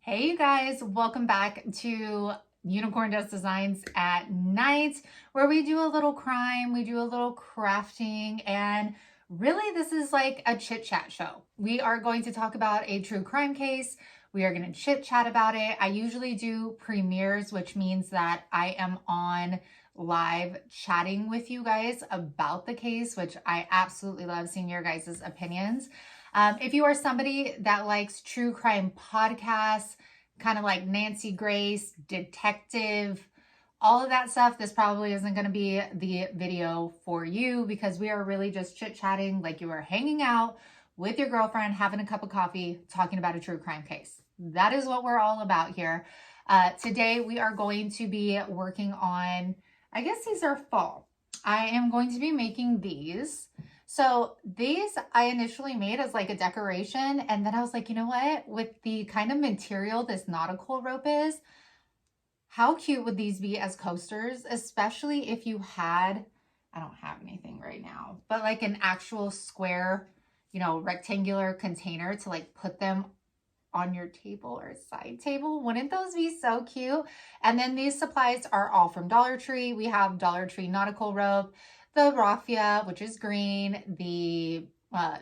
Hey you guys, welcome back to Unicorn Dust Designs at Night, where we do a little crime, we do a little crafting, and really this is like a chit chat show. We are going to talk about a true crime case. We are going to chit chat about it. I usually do premieres, which means that I am on live chatting with you guys about the case, which I absolutely love seeing your guys' opinions. If you are somebody that likes true crime podcasts, kind of like Nancy Grace, detective, all of that stuff, this probably isn't going to be the video for you because we are really just chit-chatting like you are hanging out with your girlfriend, having a cup of coffee, talking about a true crime case. That is what we're all about here. Today, we are going to be working on, I guess these are fall. I am going to be making these. So these I initially made as like a decoration, and then I was like, you know what? With the kind of material this nautical rope is, how cute would these be as coasters, especially if you had, I don't have anything right now, but like an actual square, rectangular container to like put them on your table or side table. Wouldn't those be so cute? And then these supplies are all from Dollar Tree. We have Dollar Tree nautical rope, the raffia, which is green, the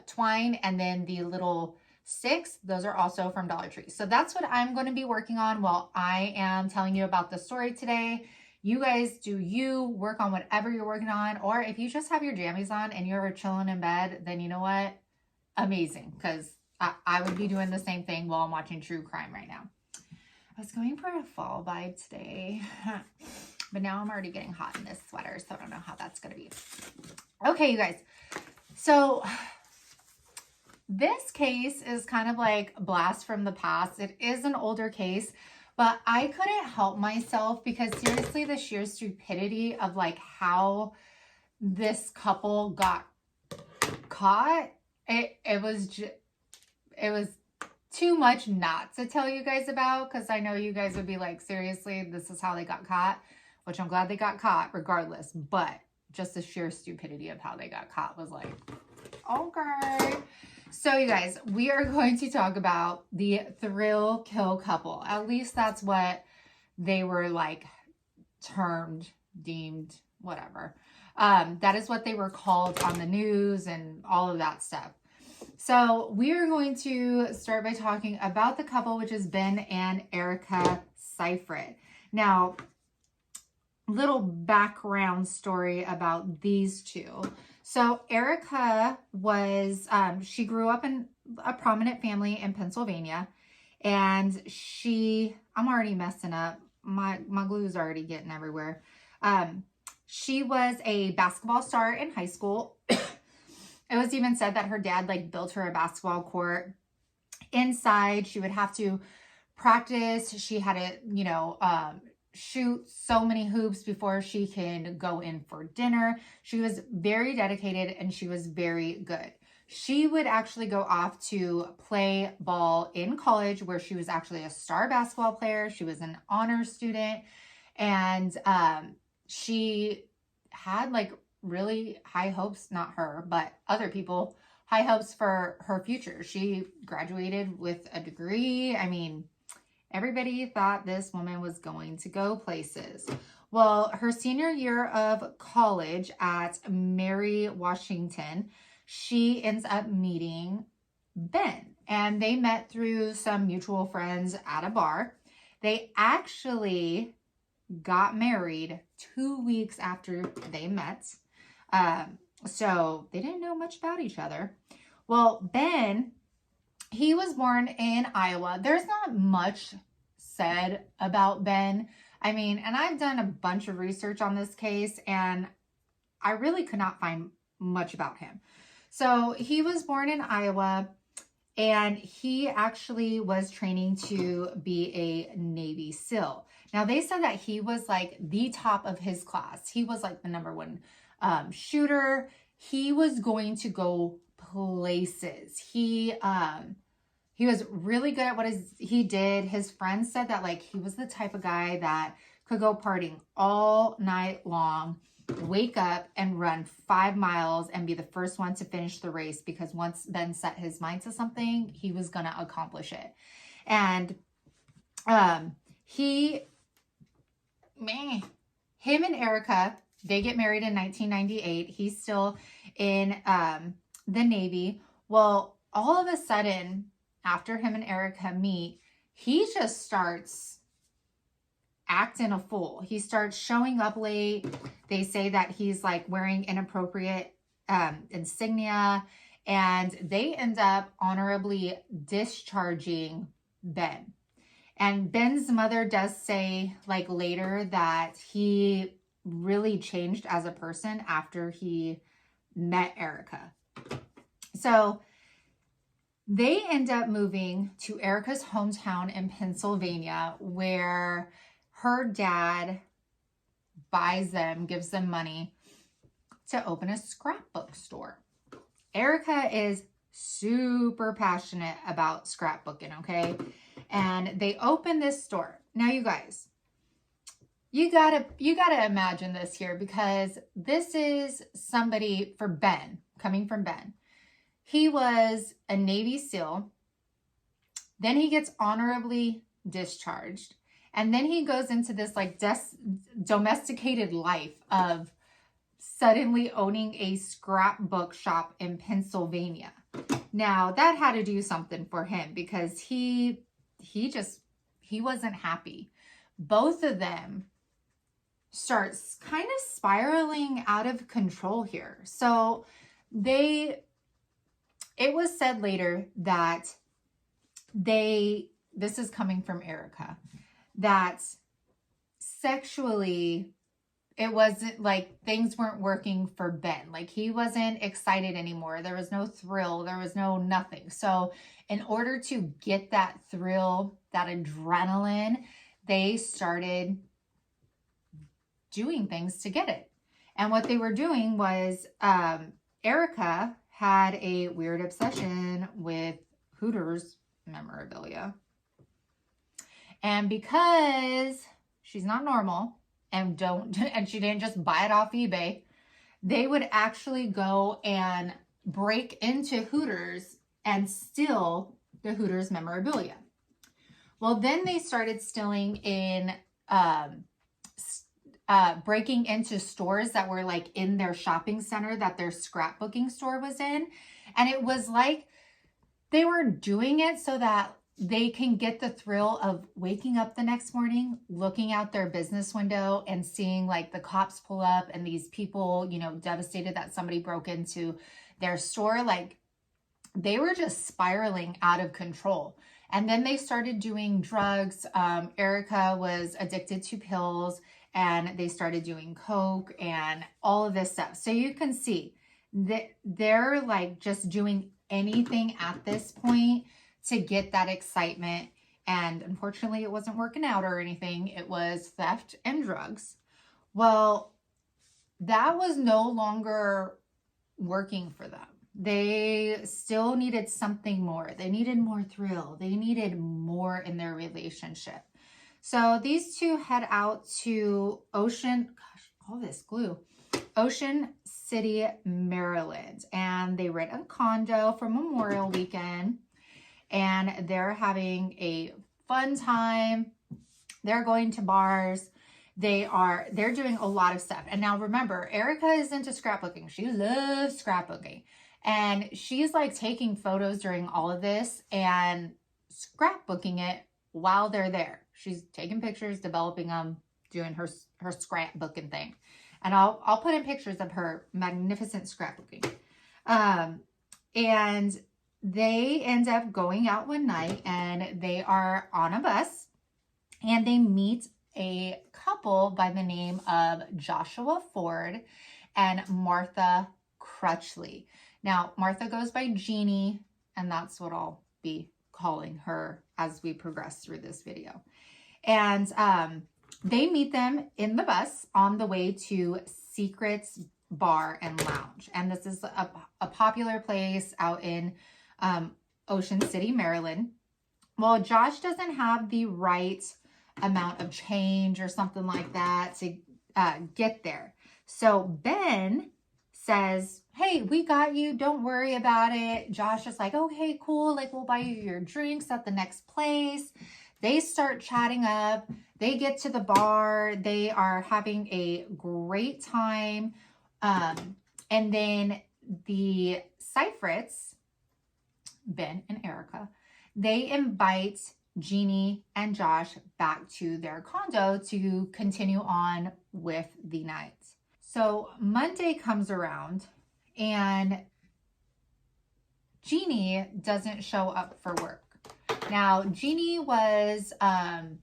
twine, and then the little sticks. Those are also from Dollar Tree. So that's what I'm going to be working on while I am telling you about the story today. You guys do you work on whatever you're working on, or if you just have your jammies on and you're chilling in bed, then you know what? Amazing, because I would be doing the same thing while I'm watching true crime right now. I was going for a fall vibe today, but now I'm already getting hot in this sweater, so I don't know how that's going to be. Okay, you guys. So this case is kind of like a blast from the past. It is an older case, but I couldn't help myself because seriously, the sheer stupidity of like how this couple got caught, it was too much not to tell you guys about, because I know you guys would be like, seriously, this is how they got caught, which I'm glad they got caught regardless, but just the sheer stupidity of how they got caught was like, okay. So you guys, we are going to talk about the thrill kill couple. At least that's what they were like termed, deemed, whatever. That is what they were called on the news and all of that stuff. So we are going to start by talking about the couple, which is Ben and Erika Sifrit. Now, little background story about these two. So Erika was, she grew up in a prominent family in Pennsylvania, and I'm already messing up. My glue's already getting everywhere. She was a basketball star in high school. It was even said that her dad like built her a basketball court inside. She would have to practice. She had to, shoot so many hoops before she could go in for dinner. She was very dedicated and she was very good. She would actually go off to play ball in college, where she was actually a star basketball player. She was an honors student, and she had like really high hopes, not her, but other people, high hopes for her future. She graduated with a degree. I mean, everybody thought this woman was going to go places. Well, her senior year of college at Mary Washington, she ends up meeting Ben, and they met through some mutual friends at a bar. They actually got married 2 weeks after they met. So they didn't know much about each other. Well, Ben, he was born in Iowa. There's not much said about Ben. I mean, and I've done a bunch of research on this case, and I really could not find much about him. So he was born in Iowa, and he actually was training to be a Navy SEAL. Now, they said that he was like the top of his class. He was like the number one shooter. He was going to go places. He was really good at what he did. His friends said that like he was the type of guy that could go partying all night long, wake up and run 5 miles and be the first one to finish the race, because once Ben set his mind to something, he was going to accomplish it. And Him and Erika, they get married in 1998. He's still in the Navy. Well, all of a sudden, after him and Erika meet, he just starts acting a fool. He starts showing up late. They say that he's like wearing inappropriate insignia, and they end up honorably discharging Ben. And Ben's mother does say like later that he really changed as a person after he met Erika. So they end up moving to Erika's hometown in Pennsylvania, where her dad buys them, gives them money to open a scrapbook store. Erika is super passionate about scrapbooking, okay? And they open this store. Now, you guys, you gotta imagine this here, because this is somebody for Ben, coming from Ben. He was a Navy SEAL. Then he gets honorably discharged. And then he goes into this like domesticated life of suddenly owning a scrapbook shop in Pennsylvania. Now, that had to do something for him, because he wasn't happy. Both of them starts kind of spiraling out of control here. So it was said later that this is coming from Erika, that sexually it wasn't like things weren't working for Ben. Like he wasn't excited anymore. There was no thrill. There was no nothing. So in order to get that thrill, that adrenaline, they started doing things to get it. And what they were doing was Erika had a weird obsession with Hooters memorabilia. And because she's not normal and she didn't just buy it off eBay, they would actually go and break into Hooters and steal the Hooters memorabilia. Well, then they started stealing in, breaking into stores that were like in their shopping center that their scrapbooking store was in. And it was like they were doing it so that they can get the thrill of waking up the next morning, looking out their business window and seeing like the cops pull up and these people, you know, devastated that somebody broke into their store. Like they were just spiraling out of control. And then they started doing drugs. Erika was addicted to pills, and they started doing coke and all of this stuff. So you can see that they're like just doing anything at this point to get that excitement. And unfortunately, it wasn't working out or anything. It was theft and drugs. Well, that was no longer working for them. They still needed something more. They needed more thrill. They needed more in their relationship. So these two head out to Ocean City, Maryland. And they rent a condo for Memorial Weekend. And they're having a fun time. They're going to bars. They're doing a lot of stuff. And now remember, Erika is into scrapbooking. She loves scrapbooking. And she's like taking photos during all of this and scrapbooking it while they're there. She's taking pictures, developing them, doing her scrapbooking thing. And I'll put in pictures of her magnificent scrapbooking. And they end up going out one night, and they are on a bus, and they meet a couple by the name of Joshua Ford and Martha Crutchley. Now, Martha goes by Jeannie, and that's what I'll be calling her as we progress through this video. And they meet them in the bus on the way to Sifrits Bar and Lounge. And this is a popular place out in Ocean City, Maryland. Well, Josh doesn't have the right amount of change or something like that to get there. So Ben says, hey, we got you. Don't worry about it. Josh is like, okay, cool. Like, we'll buy you your drinks at the next place. They start chatting up. They get to the bar. They are having a great time. And then the Sifrits, Ben and Erika, they invite Jeannie and Josh back to their condo to continue on with the night. So Monday comes around and Jeannie doesn't show up for work. Now, Jeannie was an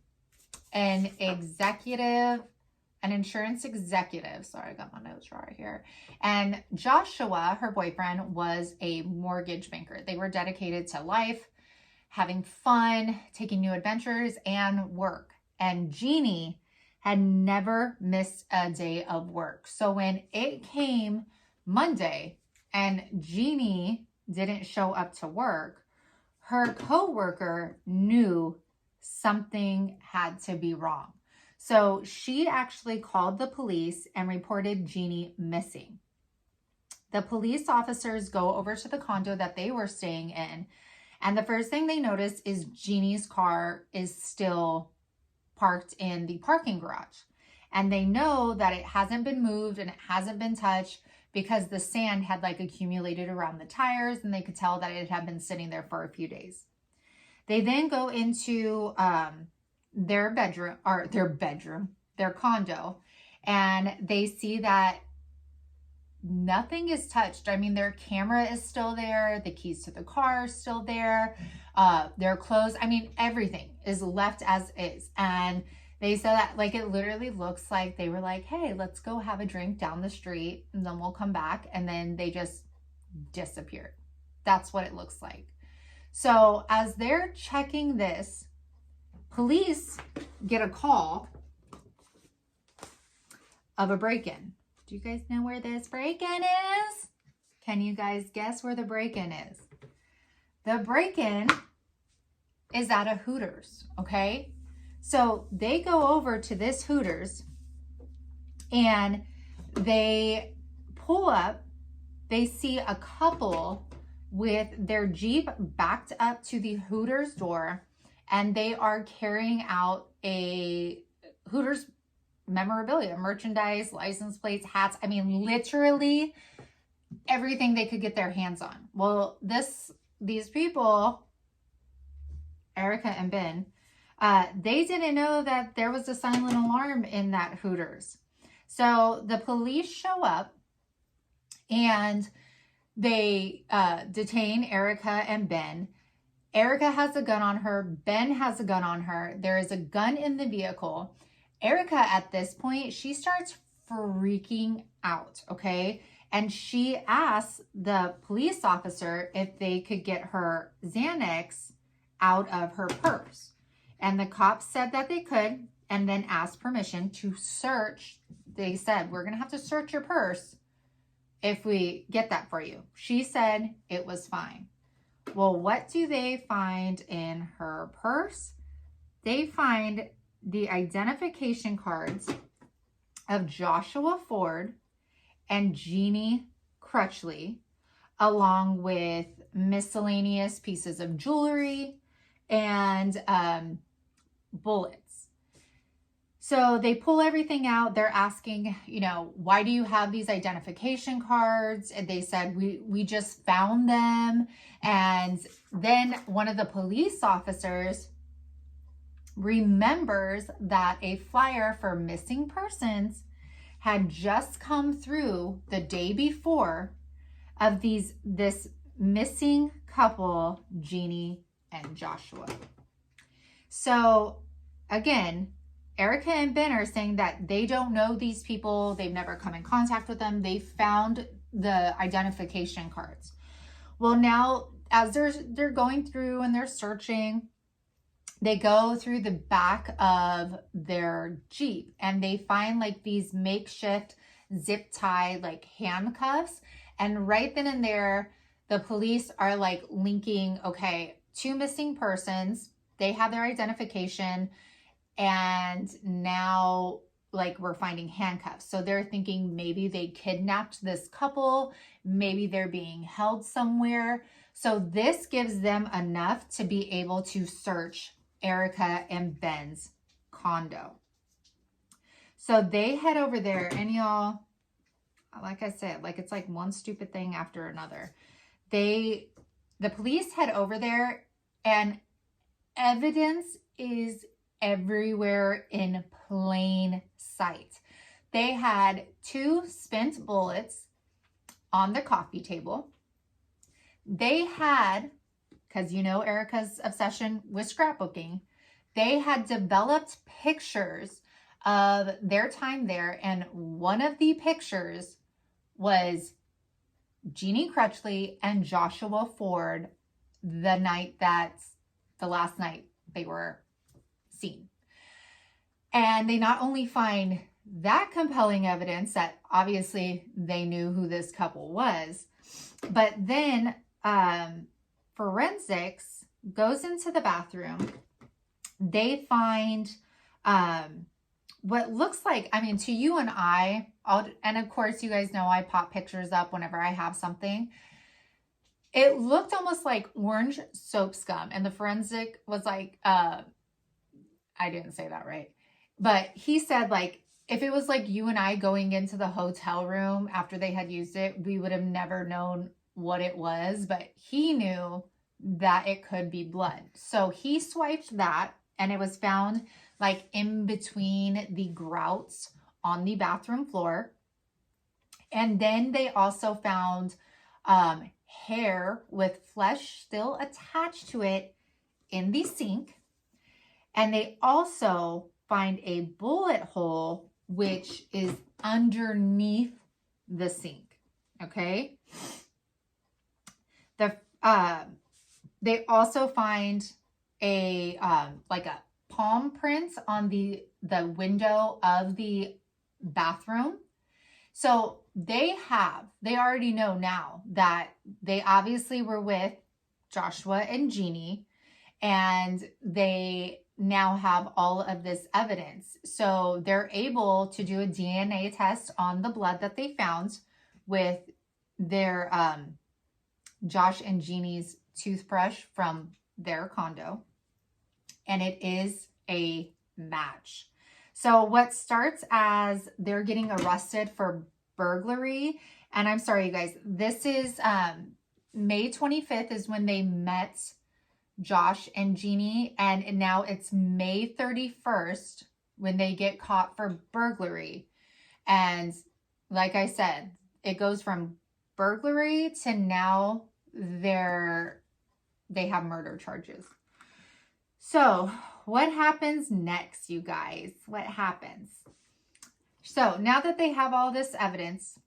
insurance executive. Sorry, I got my notes right here. And Joshua, her boyfriend, was a mortgage banker. They were dedicated to life, having fun, taking new adventures, and work. And Jeannie had never missed a day of work. So when it came Monday and Jeannie didn't show up to work, her coworker knew something had to be wrong. So she actually called the police and reported Jeannie missing. The police officers go over to the condo that they were staying in, and the first thing they notice is Jeannie's car is still parked in the parking garage. And they know that it hasn't been moved and it hasn't been touched because the sand had like accumulated around the tires, and they could tell that it had been sitting there for a few days. They then go into their condo, and they see that nothing is touched. I mean, their camera is still there. The keys to the car are still there. Their clothes, I mean, everything is left as is. And they said that like it literally looks like they were like, hey, let's go have a drink down the street and then we'll come back. And then they just disappeared. That's what it looks like. So as they're checking this, police get a call of a break-in. Do you guys know where this break-in is? Can you guys guess where the break-in is? The break-in is at a Hooters, okay? So they go over to this Hooters and they pull up. They see a couple with their Jeep backed up to the Hooters door, and they are carrying out a Hooters memorabilia, merchandise, license plates, hats. I mean, literally everything they could get their hands on. Well, these people, Erika and Ben, they didn't know that there was a silent alarm in that Hooters. So the police show up and they detain Erika and Ben. Erika has a gun on her. Ben has a gun on her. There is a gun in the vehicle. Erika, at this point, she starts freaking out, okay? And she asks the police officer if they could get her Xanax out of her purse. And the cops said that they could, and then asked permission to search. They said, we're going to have to search your purse if we get that for you. She said it was fine. Well, what do they find in her purse? They find the identification cards of Joshua Ford and Jeannie Crutchley, along with miscellaneous pieces of jewelry and bullets. So they pull everything out. They're asking, why do you have these identification cards? And they said, we just found them. And then one of the police officers remembers that a flyer for missing persons had just come through the day before of this missing couple, Jeannie and Joshua. So again, Erika and Ben are saying that they don't know these people. They've never come in contact with them. They found the identification cards. Well, now as they're going through and they're searching, they go through the back of their Jeep and they find like these makeshift zip tie like handcuffs. And right then and there, the police are like linking, okay, 2 missing persons. They have their identification. And now like we're finding handcuffs. So they're thinking maybe they kidnapped this couple. Maybe they're being held somewhere. So this gives them enough to be able to search Erika and Ben's condo. So they head over there, and y'all, like I said, like it's like one stupid thing after another. The police head over there, and evidence is everywhere in plain sight. They had 2 spent bullets on the coffee table. They had, because you know Erika's obsession with scrapbooking, they had developed pictures of their time there, and one of the pictures was Jeannie Crutchley and Joshua Ford the last night they were seen. And they not only find that compelling evidence that obviously they knew who this couple was, but then forensics goes into the bathroom. They find what looks like, I mean, to you and I, and of course you guys know I pop pictures up whenever I have something. It looked almost like orange soap scum, and the forensic was like, I didn't say that right, but he said, like, if it was like you and I going into the hotel room after they had used it, we would have never known what it was, but he knew that it could be blood. So he swiped that, and it was found like in between the grouts on the bathroom floor. And then they also found hair with flesh still attached to it in the sink. And they also find a bullet hole, which is underneath the sink. Okay. They also find a like a palm print on the window of the bathroom. So they already know now that they obviously were with Joshua and Jeannie, and they now have all of this evidence. So they're able to do a DNA test on the blood that they found with their Josh and Jeannie's toothbrush from their condo, and it is a match. So what starts as they're getting arrested for burglary, and I'm sorry, you guys, this is May 25th is when they met Josh and Jeannie, and now it's May 31st when they get caught for burglary. And like I said, it goes from burglary to now they have murder charges. So what happens next, you guys? What happens? So now that they have all this evidence,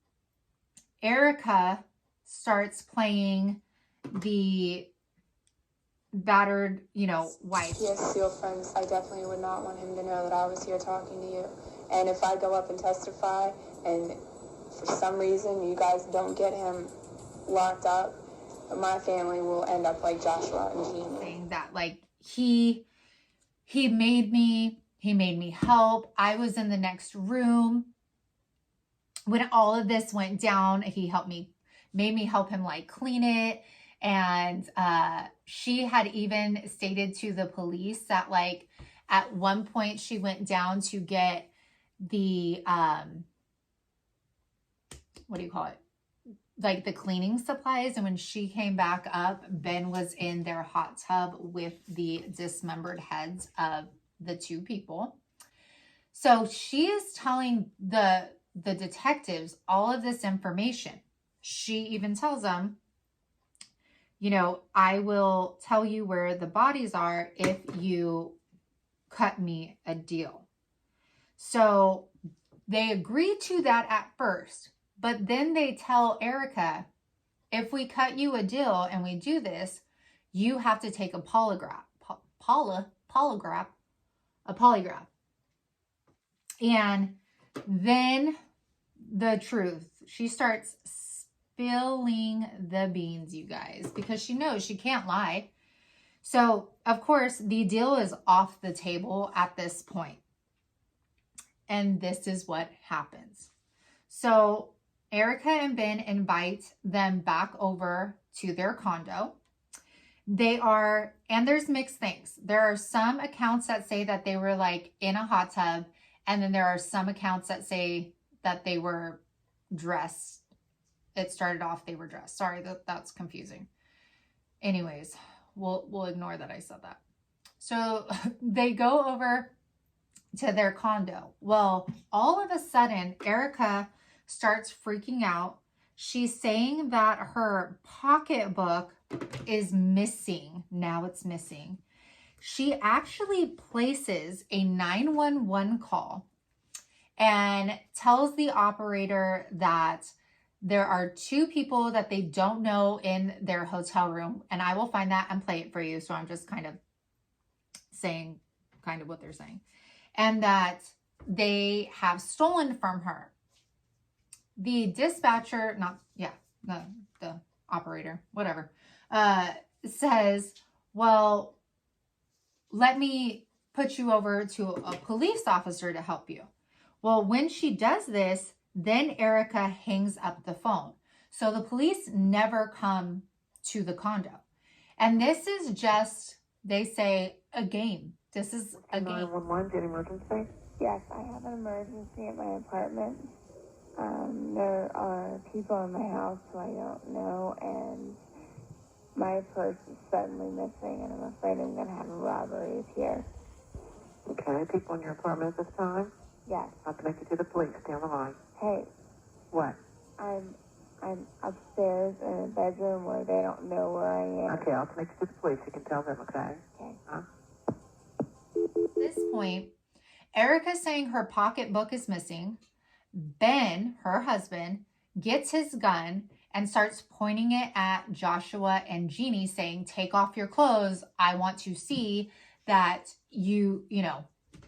Erika starts playing the battered, wife. Yes, your friends, I definitely would not want him to know that I was here talking to you. And if I go up and testify, and for some reason you guys don't get him locked up, my family will end up like Joshua and Jeannie. Saying that, like, he made me help. I was in the next room when all of this went down. He made me help him like clean it. And she had even stated to the police that, like, at one point she went down to get the what do you call it, like the cleaning supplies, and when she came back up, Ben was in their hot tub with the dismembered heads of the 2 people. So she is telling the detectives all of this information. She even tells them, I will tell you where the bodies are if you cut me a deal. So they agree to that at first, but then they tell Erika, if we cut you a deal and we do this, you have to take a polygraph. And then the truth, she starts spilling the beans, you guys, because she knows she can't lie. So, of course, the deal is off the table at this point. And this is what happens. So, Erika and Ben invite them back over to their condo. They are, and there's mixed things. There are some accounts that say that they were like in a hot tub, and then there are some accounts that say that they were dressed. It started off they were dressed. Sorry, that's confusing. Anyways, we'll ignore that I said that. So they go over to their condo. Well, all of a sudden, Erika starts freaking out. She's saying that her pocketbook is missing. Now it's missing. She actually places a 911 call and tells the operator that there are 2 people that they don't know in their hotel room. And I will find that and play it for you. So I'm just kind of saying kind of what they're saying. And that they have stolen from her. The dispatcher, the operator, whatever, says, well, let me put you over to a police officer to help you. Well, when she does this, then Erika hangs up the phone. So the police never come to the condo. And this is just, they say, a game. This is a game. 911, did emergency? Yes, I have an emergency at my apartment. There are people in my house who I don't know, and my purse is suddenly missing, and I'm afraid I'm going to have robberies here. Okay, people in your apartment at this time? Yes. I'll connect you to the police. Stay on the line. Hey, What? I'm upstairs in a bedroom where they don't know where I am. Okay, I'll connect you to the police. You can tell them, okay? Okay. At this point, Erika's saying her pocketbook is missing. Ben, her husband, gets his gun and starts pointing it at Joshua and Jeannie, saying, take off your clothes. I want to see that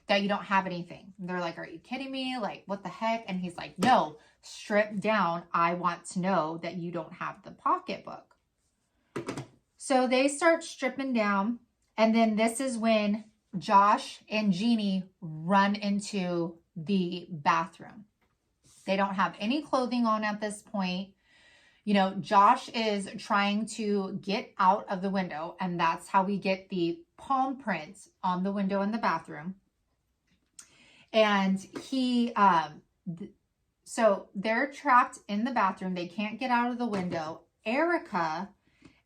that you don't have anything. And they're like, are you kidding me? Like, what the heck? And he's like, no, strip down. I want to know that you don't have the pocketbook. So they start stripping down. And then this is when Josh and Jeannie run into the bathroom. They don't have any clothing on at this point. Josh is trying to get out of the window, and that's how we get the palm prints on the window in the bathroom. And so they're trapped in the bathroom. They can't get out of the window. Erika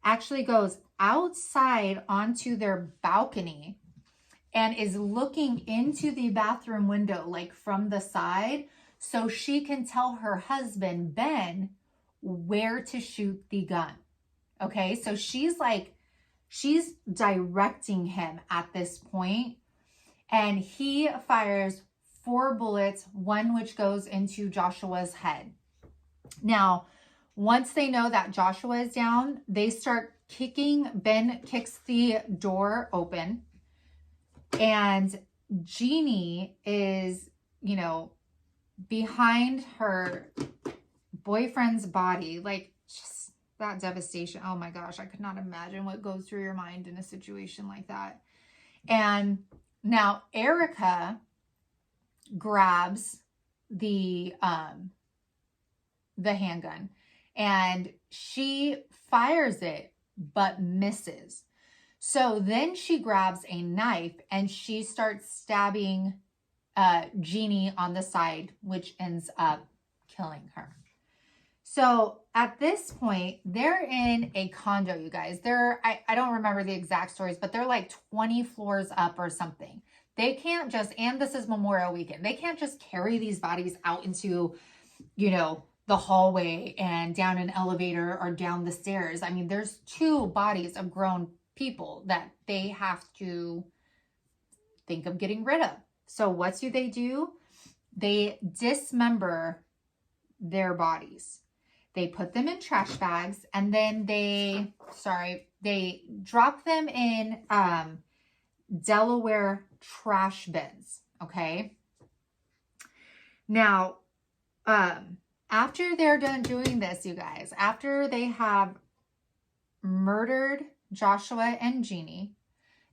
actually goes outside onto their balcony and is looking into the bathroom window, like from the side, so she can tell her husband, Ben, where to shoot the gun. Okay, so she's directing him at this point, and he fires 4 bullets, one which goes into Joshua's head. Now, once they know that Joshua is down, they start kicking. Ben kicks the door open, and Jeannie is, behind her boyfriend's body, like just that devastation. Oh my gosh, I could not imagine what goes through your mind in a situation like that. And now Erika grabs the handgun and she fires it but misses. So then she grabs a knife and she starts stabbing Jeannie on the side, which ends up killing her. So at this point, they're in a condo, you guys. I don't remember the exact stories, but they're like 20 floors up or something. They can't just, and this is Memorial Weekend, they can't just carry these bodies out into, the hallway and down an elevator or down the stairs. I mean, there's 2 bodies of grown people that they have to think of getting rid of. So what do? They dismember their bodies. They put them in trash bags, and then they drop them in Delaware trash bins, okay? Now, after they're done doing this, you guys, after they have murdered Joshua and Jeannie,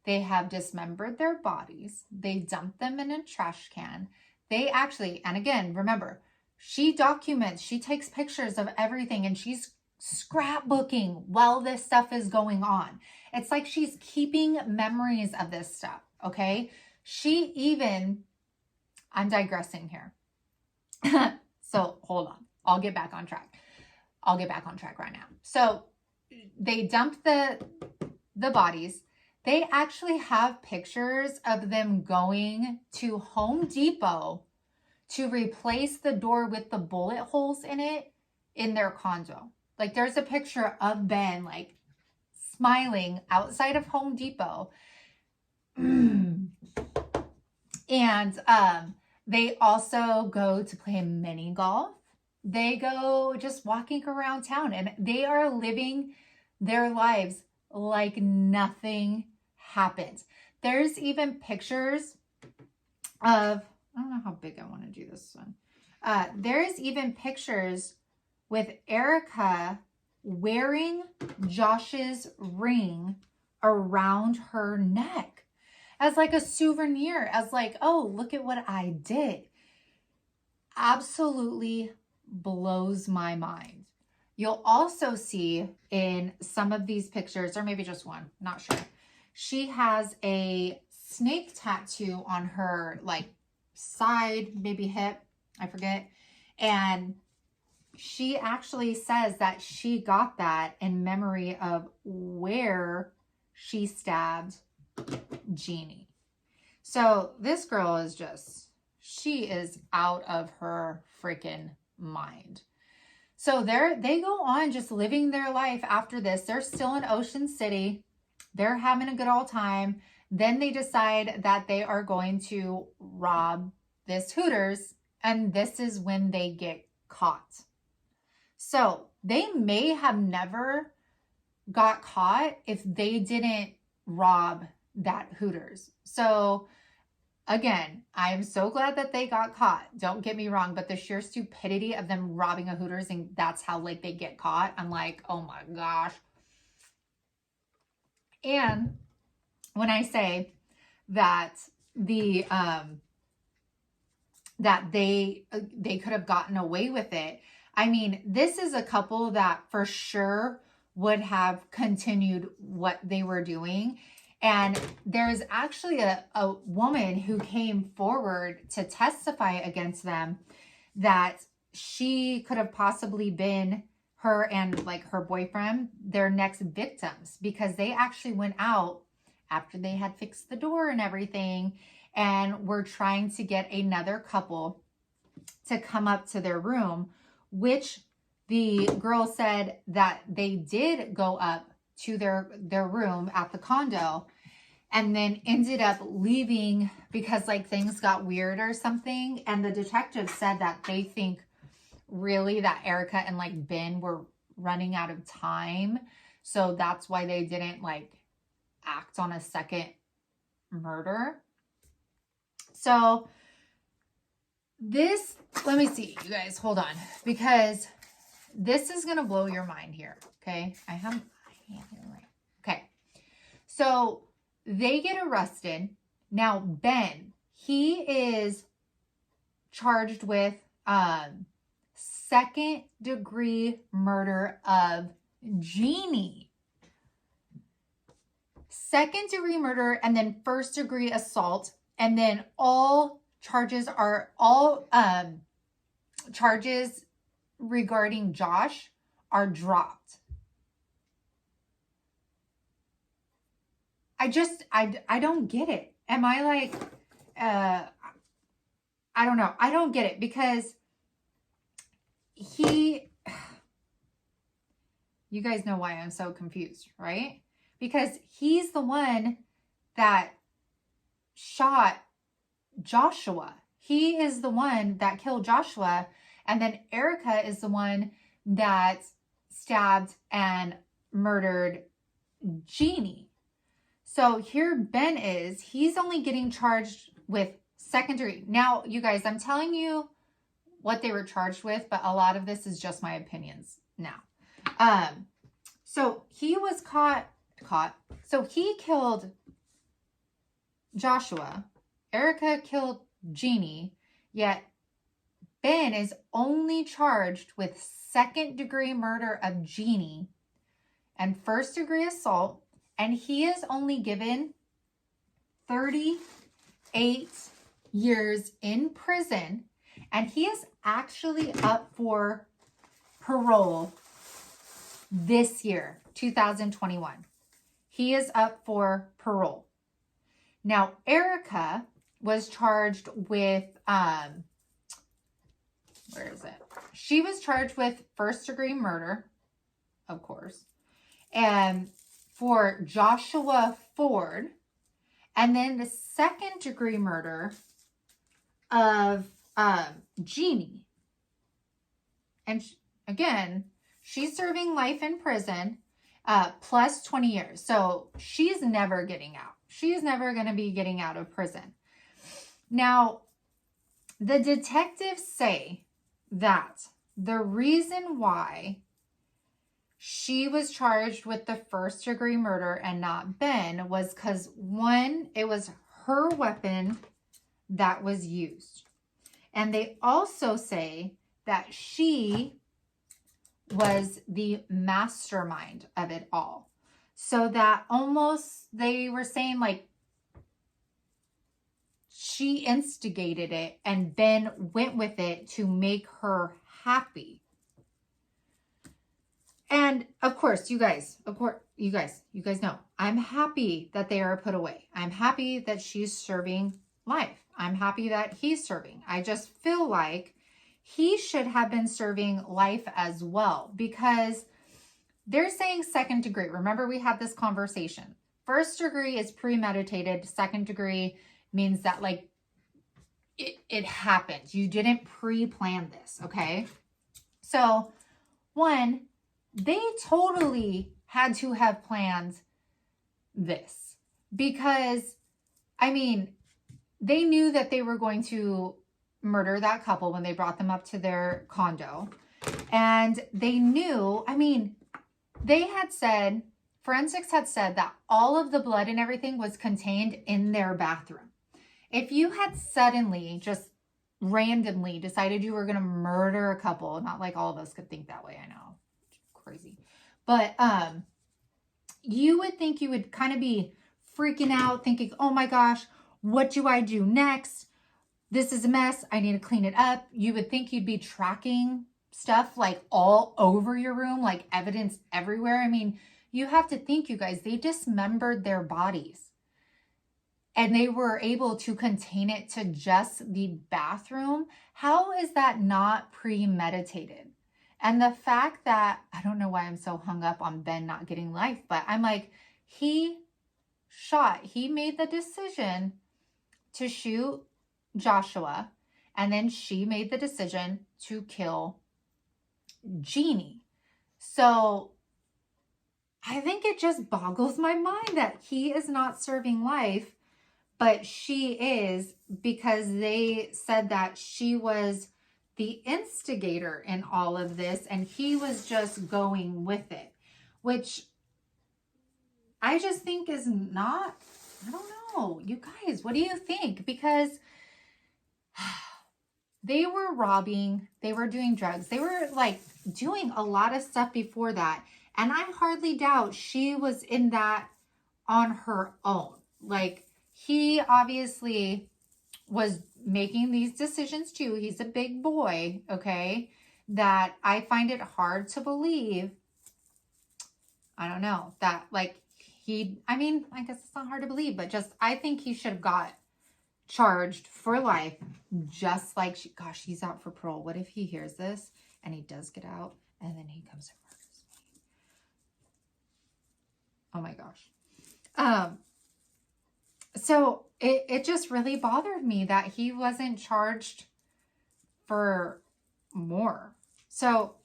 they have dismembered their bodies, they dump them in a trash can. They actually, and again, remember, she documents, she takes pictures of everything, and she's scrapbooking while this stuff is going on. It's like she's keeping memories of this stuff, okay? She even, I'm digressing here. So hold on. I'll get back on track. I'll get back on track right now. So they dumped the bodies. They actually have pictures of them going to Home Depot to replace the door with the bullet holes in it in their condo. Like there's a picture of Ben like smiling outside of Home Depot. And they also go to play mini golf. They go just walking around town and they are living their lives like nothing happened. There's even pictures of, I don't know how big I want to do this one. There's even pictures with Erika wearing Josh's ring around her neck as like a souvenir, as like, oh, look at what I did. Absolutely blows my mind. You'll also see in some of these pictures, or maybe just one, not sure. She has a snake tattoo on her like side, maybe hip, I forget. And she actually says that she got that in memory of where she stabbed Jeannie. So this girl is just, she is out of her freaking mind. So they go on just living their life after this. They're still in Ocean City. They're having a good old time. Then they decide that they are going to rob this Hooters. And this is when they get caught. So they may have never got caught if they didn't rob that Hooters. So again, I'm so glad that they got caught. Don't get me wrong, but the sheer stupidity of them robbing a Hooters and that's how like they get caught. I'm like, oh my gosh. And when I say that the that they could have gotten away with it, I mean, this is a couple that for sure would have continued what they were doing. And there's actually a woman who came forward to testify against them that she could have possibly been, her and like her boyfriend, their next victims, because they actually went out after they had fixed the door and everything and were trying to get another couple to come up to their room, which the girl said that they did go up to their room at the condo and then ended up leaving because like things got weird or something. And the detective said that they think really that Erika and like Ben were running out of time. So that's why they didn't like act on a second murder. So this, let me see, you guys, hold on, because this is going to blow your mind here. Okay. Okay. So they get arrested. Now, Ben, he is charged with second-degree murder of Jeannie. Second-degree murder and then first-degree assault. And then all charges regarding Josh are dropped. I don't get it. Am I like, I don't know. I don't get it because you guys know why I'm so confused, right? Because he's the one that shot Joshua. He is the one that killed Joshua. And then Erika is the one that stabbed and murdered Jeannie. So here Ben is, he's only getting charged with secondary. Now, you guys, I'm telling you what they were charged with, but a lot of this is just my opinions now. So he was caught. So he killed Joshua. Erika killed Jeannie, yet Ben is only charged with second-degree murder of Jeannie and first-degree assault, and he is only given 38 years in prison, and he is actually up for parole this year, 2021. He is up for parole. Now, Erika was charged with, where is it? She was charged with first-degree murder, of course, and for Joshua Ford, and then the second-degree murder of Jeannie. And again, she's serving life in prison plus 20 years. So she's never getting out. She's never going to be getting out of prison. Now, the detectives say that the reason why she was charged with the first-degree murder and not Ben was because, one, it was her weapon that was used. And they also say that she was the mastermind of it all. So that almost, they were saying like, she instigated it and Ben went with it to make her happy. And of course, you guys know, I'm happy that they are put away. I'm happy that she's serving life. I'm happy that he's serving. I just feel like he should have been serving life as well, because they're saying second degree. Remember, we had this conversation. First degree is premeditated. Second degree means that like it happened. You didn't pre-plan this, okay? So one, they totally had to have planned this, because I mean, they knew that they were going to murder that couple when they brought them up to their condo. And they knew, I mean, they had said, forensics had said that all of the blood and everything was contained in their bathroom. If you had suddenly, just randomly decided you were going to murder a couple, not like all of us could think that way, I know, crazy. But you would think you would kind of be freaking out, thinking, oh my gosh, what do I do next? This is a mess. I need to clean it up. You would think you'd be tracking stuff like all over your room, like evidence everywhere. I mean, you have to think, you guys, they dismembered their bodies and they were able to contain it to just the bathroom. How is that not premeditated? And the fact that, I don't know why I'm so hung up on Ben not getting life, but I'm like, he made the decision to shoot Joshua, and then she made the decision to kill Jeannie. So I think it just boggles my mind that he is not serving life, but she is, because they said that she was the instigator in all of this and he was just going with it, which I just think is not, I don't know. You guys, what do you think? Because they were robbing, they were doing drugs, they were like doing a lot of stuff before that. And I hardly doubt she was in that on her own. Like, he obviously was making these decisions too. He's a big boy, okay? That I find it hard to believe, I don't know, that like I mean, I guess it's not hard to believe, but just, I think he should have got charged for life, just like, gosh, he's out for parole. What if he hears this and he does get out and then he comes and murders me? Oh my gosh. So it just really bothered me that he wasn't charged for more. So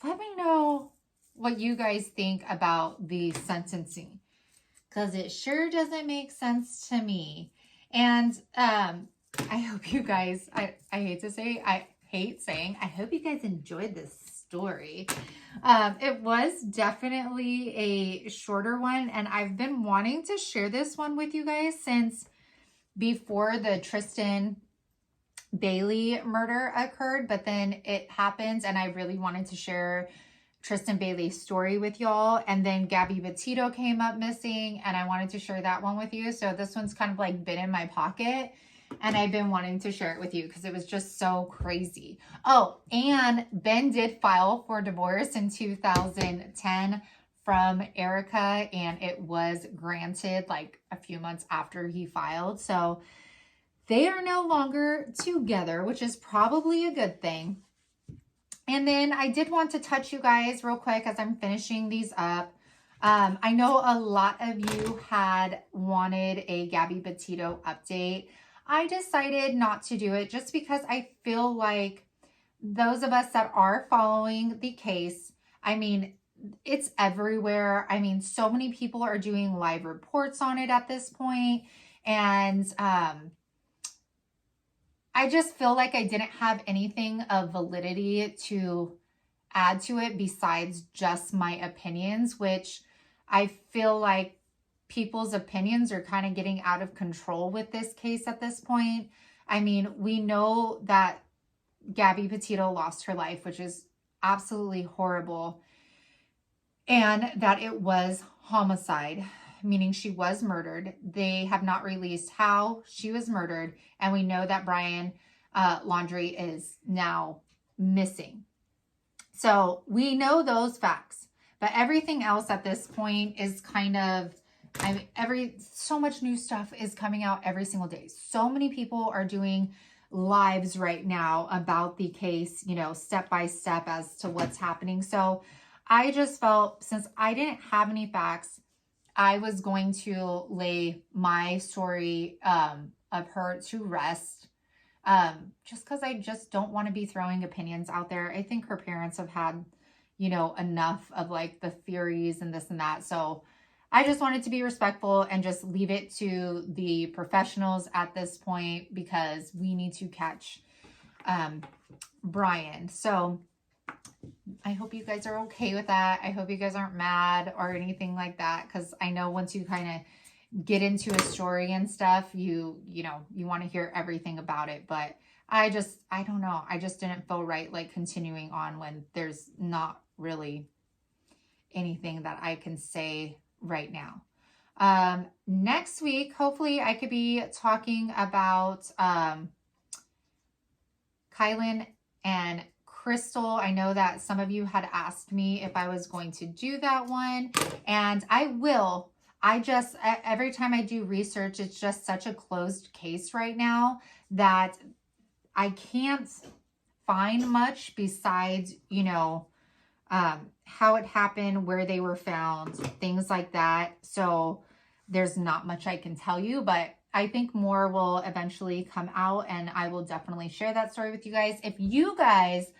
let me know what you guys think about the sentencing, because it sure doesn't make sense to me. And I hope you guys, I hate saying, I hope you guys enjoyed this story. It was definitely a shorter one, and I've been wanting to share this one with you guys since before the Tristan Bailey murder occurred, but then it happened and I really wanted to share Tristan Bailey's story with y'all. And then Gabby Petito came up missing and I wanted to share that one with you. So this one's kind of like been in my pocket and I've been wanting to share it with you because it was just so crazy. Oh, and Ben did file for divorce in 2010 from Erika, and it was granted like a few months after he filed. So they are no longer together, which is probably a good thing. And then I did want to touch you guys real quick as I'm finishing these up. I know a lot of you had wanted a Gabby Petito update. I decided not to do it just because I feel like those of us that are following the case, I mean, it's everywhere. I mean, so many people are doing live reports on it at this point. And I just feel like I didn't have anything of validity to add to it besides just my opinions, which I feel like people's opinions are kind of getting out of control with this case at this point. I mean, we know that Gabby Petito lost her life, which is absolutely horrible, and that it was homicide, meaning she was murdered. They have not released how she was murdered, and we know that Brian Laundrie is now missing. So we know those facts, but everything else at this point is kind of, I mean, so much new stuff is coming out every single day. So many people are doing lives right now about the case, you know, step by step as to what's happening. So I just felt, since I didn't have any facts, I was going to lay my story of her to rest, just because I just don't want to be throwing opinions out there. I think her parents have had, you know, enough of like the theories and this and that. So I just wanted to be respectful and just leave it to the professionals at this point, because we need to catch Brian. So I hope you guys are okay with that. I hope you guys aren't mad or anything like that, because I know once you kind of get into a story and stuff, you know, you want to hear everything about it. But I don't know. I just didn't feel right like continuing on when there's not really anything that I can say right now. Next week, hopefully I could be talking about Kylan and Crystal. I know that some of you had asked me if I was going to do that one, and I will. I just, every time I do research, it's just such a closed case right now that I can't find much besides, you know, how it happened, where they were found, things like that. So there's not much I can tell you, but I think more will eventually come out, and I will definitely share that story with you guys. If you guys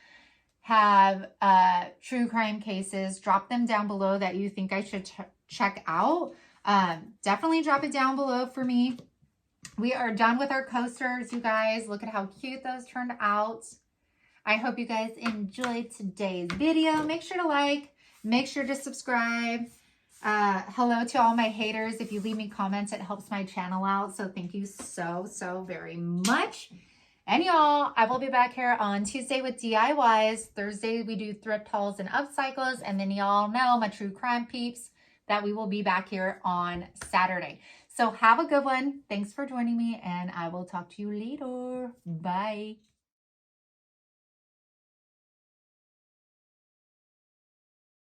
have true crime cases, drop them down below that you think I should check out. Definitely drop it down below for me. We are done with our coasters, you guys. Look at how cute those turned out. I hope you guys enjoyed today's video. Make sure to like, make sure to subscribe. Hello to all my haters. If you leave me comments, it helps my channel out. So thank you so very much. And y'all, I will be back here on Tuesday with DIYs. Thursday, we do thrift hauls and upcycles. And then y'all know, my true crime peeps, that we will be back here on Saturday. So have a good one. Thanks for joining me, and I will talk to you later. Bye.